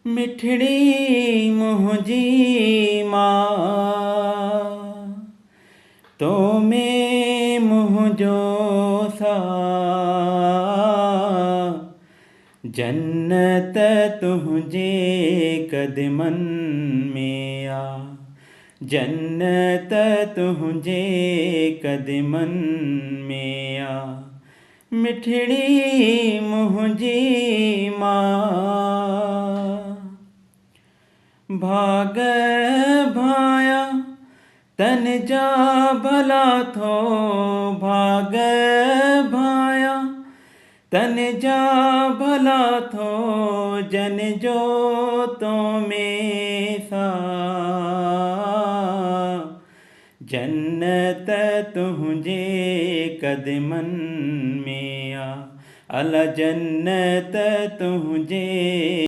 मिठड़ी मुंहिंजी मां तो में मुंहिंजो साह जन्नत तुंहिंजे क़दमनि में आ जन्नत तुंहिंजे क़दमनि में आ मिठड़ी मुंहिंजी मां भाग भाया तन जा भला थो भाग भाया तन जा भला थो जन जो तो में सा जन्नत तुंहिंजे क़दमनि में आ अला जन्नत तुंहिंजे